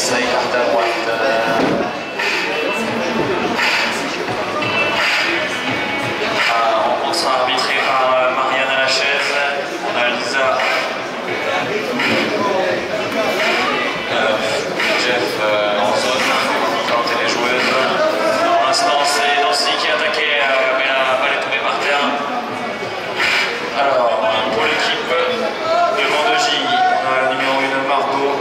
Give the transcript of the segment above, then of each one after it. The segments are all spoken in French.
Elsa écarte à droite. On sera arbitré par Marianne à la chaise. On a Lisa. Jeff en zone, quand elle est joueuse. Pour l'instant, c'est Nancy qui a attaqué, mais la balle est tombée par terre. Alors, pour l'équipe de Vendegie, on a la numéro 1 Margot,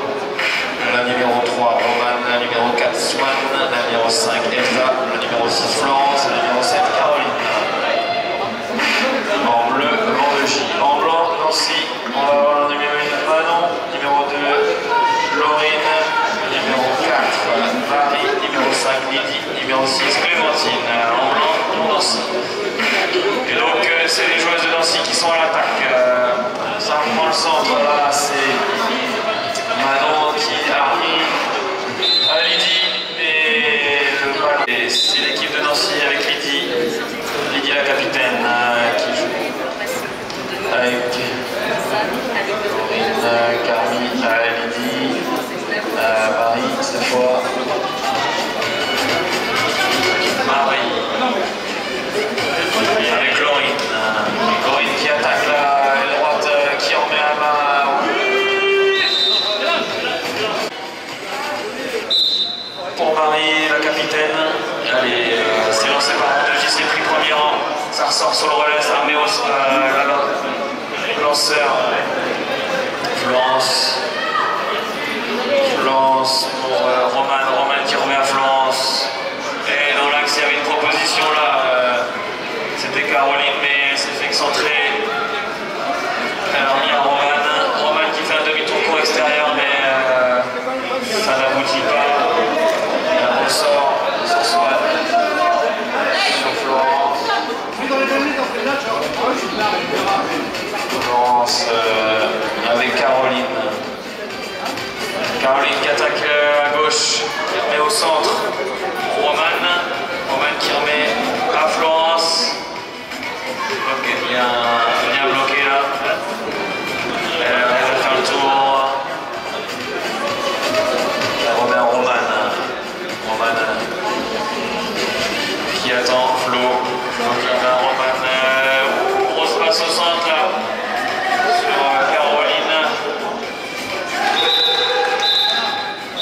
la numéro 3 Romane, la numéro 4 Swan, la numéro 5 Elsa, la numéro 6 Florence, la numéro 7 Caroline. En bleu, Vendegie. En blanc, Nancy, on va avoir la numéro 1 Manon, numéro 2 Laurine, numéro 4 Marie, numéro 5 Lydie, numéro 6 Clémentine. En blanc, pour Nancy. Et donc c'est les joueuses de Nancy qui sont à l'attaque. Ça reprend le centre là, c'est Manon qui arrive à Lydie et le ballon. Et c'est l'équipe de Nancy avec Lydie. Lydie la capitaine qui joue avec Corinne, Carmi, Lydie, Marie cette fois. Marie. Avec Laurine. Laurine qui attaque la droite, qui en met à main. Pour Marie, la capitaine. Allez, c'est lancé par Vendegie, c'est pris premier rang. Ça ressort sur le relais, ça remet au lanceur. Florence. Florence pour Romane. Romane qui remet à Florence. Et dans l'axe, il y avait une proposition là. C'était Caroline, mais elle s'est fait excentrer. Elle a remis à Romane. Romane qui fait un demi-tour court extérieur, mais ça n'aboutit pas. Elle ressort sur Swan, sur Florence. Florence avec Caroline. Caroline qui attaque à gauche, qui remet au centre. Romane. Romane qui remet à Florence. Ok, bien bloqué là. Elle va faire le tour. Elle remet à Romane. Romane qui attend Flo. Flo qui remet à Romane. Grosse passe au centre là. Sur Caroline.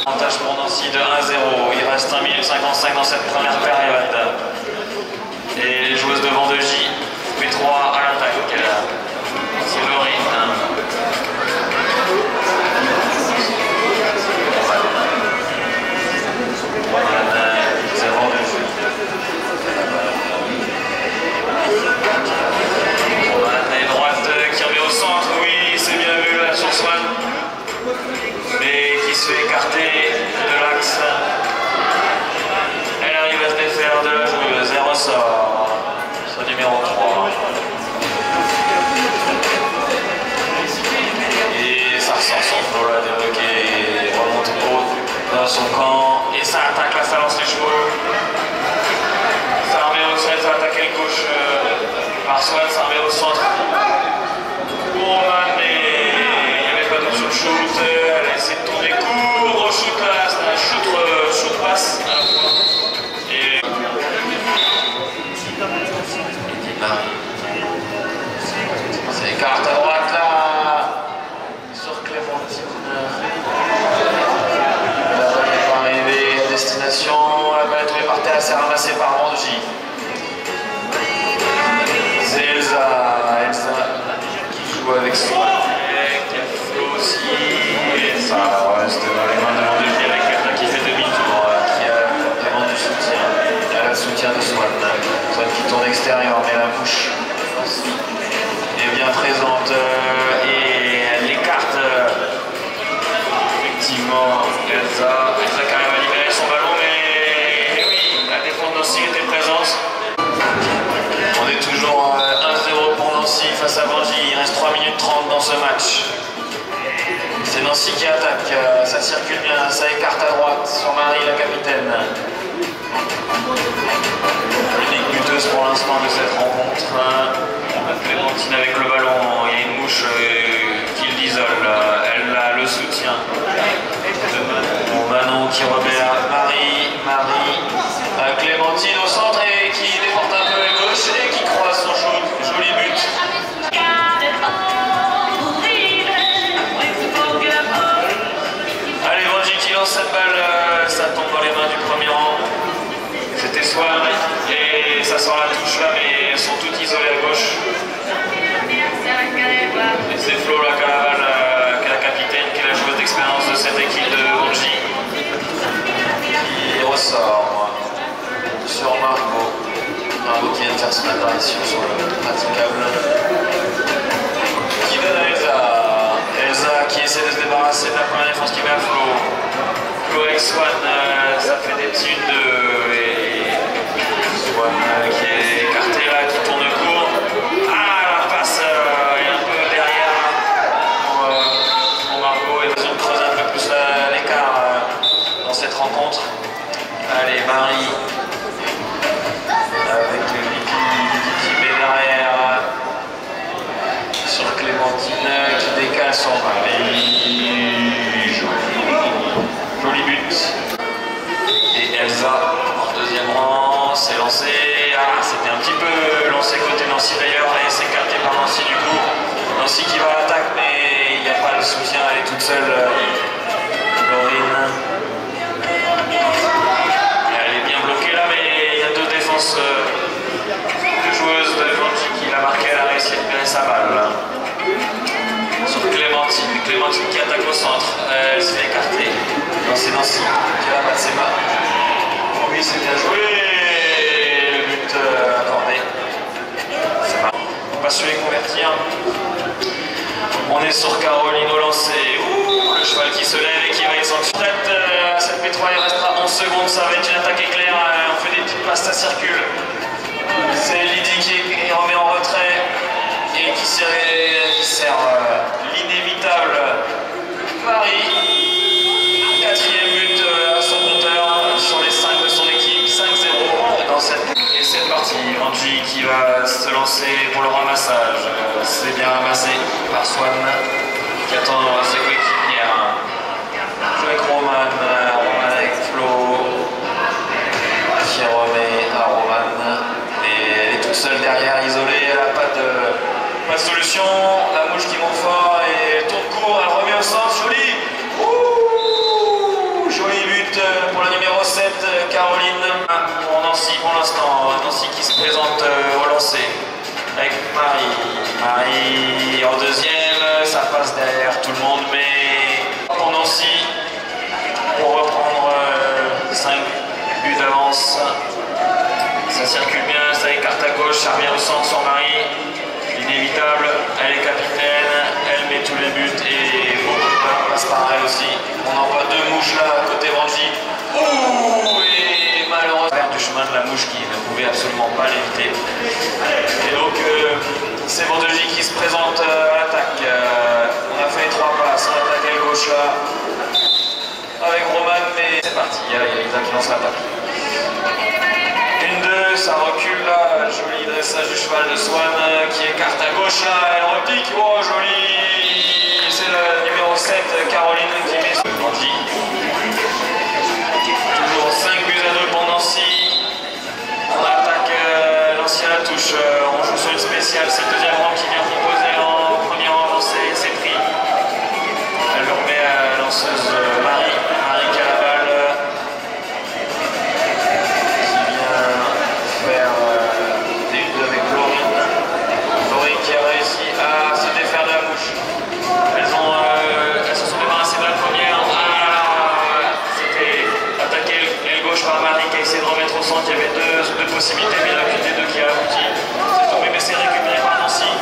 Avantage pour Nancy de 1-0. Il reste 1 minute 55 dans cette première période. Et les joueuses de Vendegie, P3 à l'attaque. C'est Laurine. C'est Vendegie. Romane et droite qui remet au centre. Oui, c'est bien vu là sur Swan. Mais qui se fait écarter de l'axe. Elle arrive à se défaire de la joueuse. Elle ressort. Sur numéro 3. Et ça ressort son flot là, débloqué. Remonte haut dans son camp. Et ça attaque là, ça lance les cheveux. Ça remet au centre, ça attaque à gauche par Swan, ça remet au centre. Romane, mais il n'y avait pas d'option de shoot. Elle a essayé de tourner court. Gros shoot là, c'est un shoot passe à la fois. Et c'est écarte à droite là sur Clémentine. La balle n'est pas arrivée à destination. La balle est tombée par terre, elle s'est ramassée par Vendegie. C'est Elsa qui joue avec Swan. Il y a Flo aussi. Et ça reste dans les mains de Vendegie avec quelqu'un qui fait demi-tour, qui a vraiment du soutien. Elle a le soutien de Swan. Swan qui tourne extérieur, mais la bouche est bien présente et elle écarte effectivement Elsa qui arrive à libérer son ballon, mais oui, la défense de Nancy était présente. On est toujours 1-0 pour Nancy face à Vendegie. Il reste 3 minutes 30 dans ce Swan et ça sort la touche là, mais elles sont toutes isolées à gauche. Et c'est Flo la Caravale, qui est la capitaine, qui est la joueuse d'expérience de cette équipe de Bonji, qui ressort sur Margot. Margot qui vient de faire son apparition sur le praticable. Qui donne à Elsa. Elsa qui essaie de se débarrasser de la première défense qui met à Flo. Flo avec Swan, ça fait des petits 1-2 et Swan qui est écarté là, qui tourne court. Ah, la passe est un peu derrière pour Margot et ils ont creusé un peu plus l'écart dans cette rencontre. Allez, Marie avec Lydie qui met derrière sur Clémentine qui décale son Marie. Joli but. Et Elsa en deuxième rang, c'est lancé. Ah, c'était un petit peu lancé côté Nancy d'ailleurs et c'est capté par Nancy du coup. Nancy qui va à l'attaque mais il n'y a pas le soutien, elle est toute seule. Laurine. Elle est bien bloquée là mais il y a deux défenses de joueuses de Bonji qui l'a marqué, elle a réussi à récupérer sa balle. Sur Clémentine, Clémentine qui attaque au centre, elle s'est écartée. C'est Nancy qui va battre ses mains. Oh oui, c'est bien joué. Le but accordé. C'est marrant. On va se les convertir. On est sur Caroline au lancer. Ouh, le cheval qui se lève et qui va être sanction. À cette P3, il restera 11 secondes. Ça va être une attaque éclair. On fait des petites passes, ça circule. C'est Lydie qui remet en retrait et qui sert l'inévitable Marie. Quatrième but à son compteur sur les 5 de son équipe, 5-0 dans cette. Et c'est parti, Bonji qui va se lancer pour le ramassage. C'est bien ramassé par Swan qui attend ses coéquipières. Joue avec Roman avec Flo qui remet à Roman. Et elle est toute seule derrière, isolée, elle n'a pas de solution. La mouche qui monte fort et elle tourne court, elle remet au centre, joli. Joli but pour la numéro 7, Caroline. Pour Nancy pour l'instant. Nancy qui se présente au lancer avec Marie. Marie en deuxième, ça passe derrière tout le monde, mais pour Nancy, pour reprendre 5 buts d'avance. Ça circule bien, ça écarte à gauche, ça revient au centre sur Marie. Inévitable, elle est capitaine, elle met tous les buts et beaucoup de balles passent par elle aussi. On envoie deux mouches là, côté Bonji. Ouh, et malheureusement, du chemin de la mouche qui ne pouvait absolument pas l'éviter. Et donc, c'est Bonji qui se présente à l'attaque. On a fait 3 passes, on attaque à gauche là, avec Roman, mais c'est parti, il y a Elisa qui lance l'attaque. 1-2, ça recule là, joli dressage du cheval de Swan qui écarte à gauche là, elle repique, oh joli, c'est le numéro 7, Caroline qui met sur Bonji. Toujours 5 buts à 2 pour Nancy. On attaque Nancy à la touche, on joue sur une spéciale, c'est le deuxième rang qui vient proposer en premier rang, c'est pris. Elle le remet à la lanceuse Marie qui a la balle. Qui a réussi à se défaire de la mouche. Elles se sont débarrassées de la première. C'était attaqué l'aile gauche par Marie qui a essayé de remettre au centre. Il y avait deux possibilités, mais il n'y en a qu'une des deux qui a abouti. C'est tombé, mais c'est récupéré par Nancy.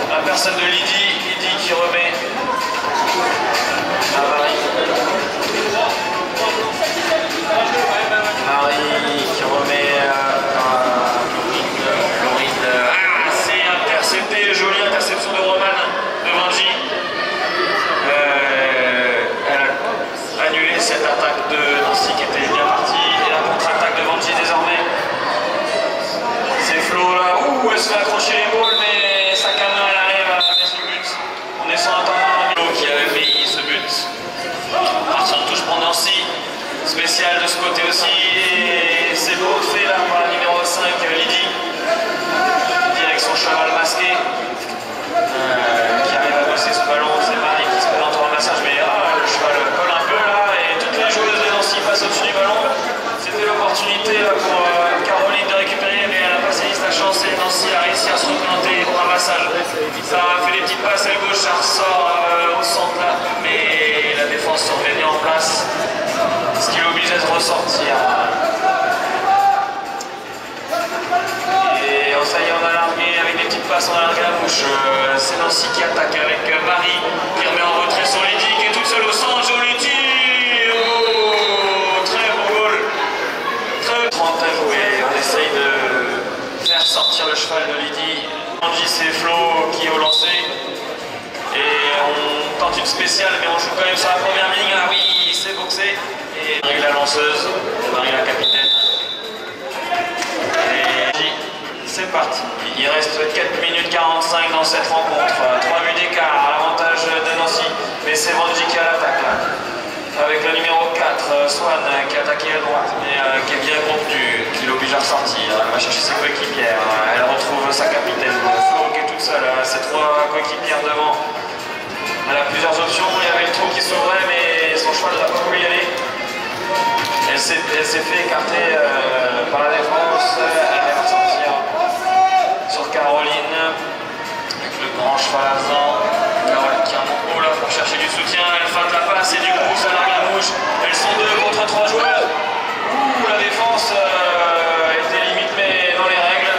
La personne de Lydie qui remet à Marie. Marie qui remet à c'était jolie interception de Roman de Bonji. Elle a annulé cette attaque de Nancy qui était bien partie. Et la contre-attaque de Bonji désormais. C'est Flo là. Ouh, elle se fait accrocher l'épaule, mais sa caméra elle arrive à mettre le but. On est sans attendre Flo qui avait mis ce but. Partie en touche pour Nancy. Spécial de ce côté aussi. Et c'est beau fait là par la numéro 5, Lydie. Avec son cheval masqué qui arrive à bosser ce ballon, c'est Marie qui se présente au ramassage, mais le cheval colle un peu là et toutes les joueuses de Nancy passent au-dessus du ballon. C'était l'opportunité là passage. Ça fait des petites passes à gauche, ça ressort au centre là, mais la défense se remet bien en place, ce qui l'oblige à se ressortir. Et ça y est, on a largué avec des petites passes, on a largué la bouche. C'est Nancy qui attaque avec Marie, qui remet en retrait sur Lydie, qui est toute seule au centre. Joli tir! Oh, très beau goal. Très 30 à jouer, on essaye de faire sortir le cheval de Lydie. Angie, c'est Flo qui est au lancer. Et on tente une spéciale, mais on joue quand même sur la première ligne. Ah oui, c'est boxé. Et Marie la lanceuse, Marie la capitaine. C'est parti. Il reste 4 minutes 45 dans cette rencontre. 3 buts d'écart à l'avantage de Nancy. Mais c'est Manji qui a l'attaque là. Avec le numéro 4, Swan, qui a attaqué à droite, mais qui est bien contenu, qui l'oblige à ressortir. Elle va chercher ses coéquipières. Elle retrouve sa capitaine, Flo, qui est toute seule. Ses 3 coéquipières devant. Elle a plusieurs options. Il y avait le trou qui s'ouvrait, mais son cheval n'a pas voulu y aller. Elle s'est fait écarter par la défense. Elle va sortir sur Caroline avec le grand cheval avant. Caroline qui a un haut là pour chercher du soutien. Elle feinte la passe et du coup ça largue la mouche. Elles sont 2 contre 3 joueurs. La défense était limite mais dans les règles.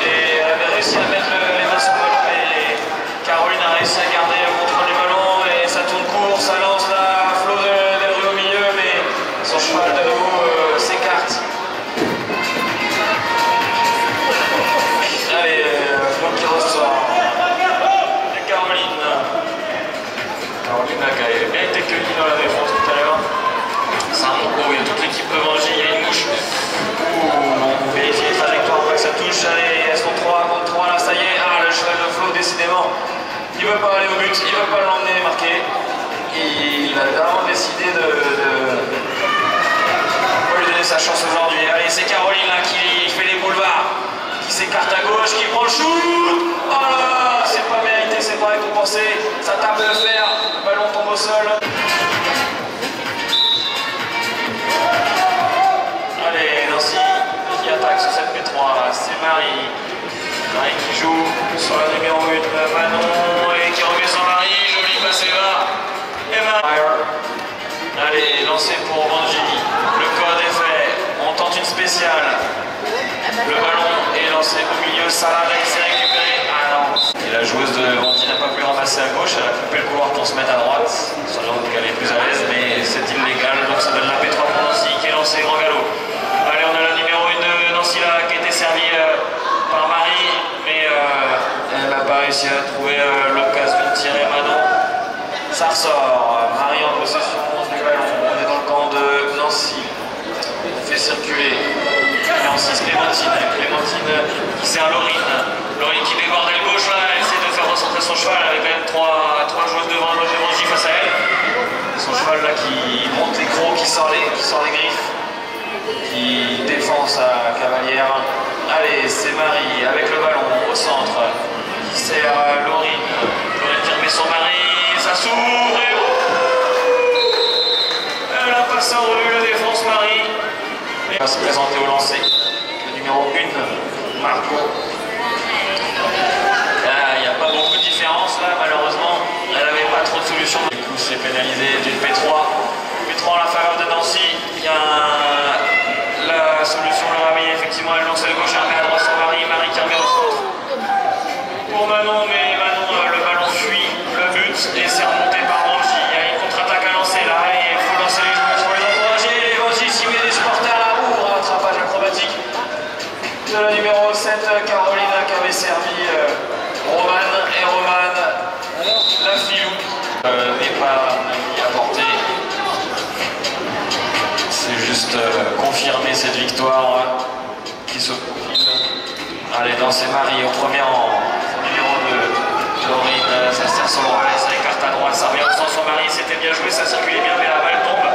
Et elle avait réussi à mettre les mains sur le ballon. Mais Caroline a réussi à garder le contrôle du ballon et ça tourne court, ça lance la Flo Del Rio au milieu, mais son cheval de nouveau s'écarte. Allez, Flo qui ressort. Et Caroline. Caroline qui a bien été cueillie dans la défense tout à l'heure. C'est un bon coup, il y a toute l'équipe de Mangy, il y a une mouche. On vérifie les trajectoires, on voit que ça touche. Allez, elles sont 3 contre 3 là, ça y est. Ah, le cheval de Flo, décidément. Il ne veut pas aller au but, il ne veut pas l'emmener marquer. Il a vraiment décidé de lui donner sa chance aujourd'hui. Allez, c'est Caroline là qui fait les boulevards, qui s'écarte à gauche, qui prend le shoot. Oh là, c'est pas mérité, c'est pas récompensé. Ça tape le fer, le ballon tombe au sol. Allez, Nancy qui attaque sur cette P3, c'est Marie. Marie qui joue sur la numéro 1, Manon, et qui remet sur Marie. Joli passé là. Et Marie. Allez, lancé pour Manji. Le code est fait. On tente une spéciale. Le ballon est lancé au milieu. Salade, elle s'est récupérée. Ah non. Et la joueuse de Manji n'a pas pu ramasser à gauche. Elle a coupé le couloir pour se mettre à droite. Selon qu'elle est plus à l'aise, mais c'est illégal. Donc ça donne la P3 pour Nancy qui est lancée grand galop. Allez, on a la numéro 1 de Nancy là qui a été servie par Marie. Mais elle n'a pas réussi à trouver l'occasion de tirer Manon. Ça ressort. Marie en possession du ballon. On est dans le camp de Nancy. On fait circuler. Nancy, Clémentine. Clémentine qui sert Laurine. Laurine qui déborde à gauche là. Elle essaie de faire recentrer son cheval avec quand même 3 joueuses devant Mangy face à elle. Son cheval là qui monte les crocs, qui sort les griffes, qui défend sa cavalière. Allez, c'est Marie avec le ballon au centre qui sert Laurine. Laurine qui remet son mari. Ça s'ouvre et elle a passé en revue la défense Marie. Elle va se présenter au lancer. Le numéro 1, Marco. Il n'y a pas beaucoup de différence là, malheureusement. Elle n'avait pas trop de solutions. Du coup, c'est pénalisé d'une P3. P3 en la faveur de Nancy. Il y a la solution, le réveil. Effectivement, elle lance à gauche, elle remet à droite son mari. Marie qui remet au centre. Pour Manon, mais Manon, le ballon fuit le but et c'est remonté par Mangy. Il y a une contre-attaque à lancer là et il faut lancer les joueurs, il faut les encourager. Mangy s'y met des supporters à la roue, rattrapage acrobatique de la numéro 7, Caroline qui avait servi Romane et Romane, la filou n'est pas apporté. C'est juste confirmer cette victoire qui se profile. Allez, dans c'est Marie au premier rang. Numéro 2, Laurine, ça sert sur le relais, ça écarte à droite, ça revient au sens son mari, c'était bien joué, ça circulait bien, mais la balle tombe.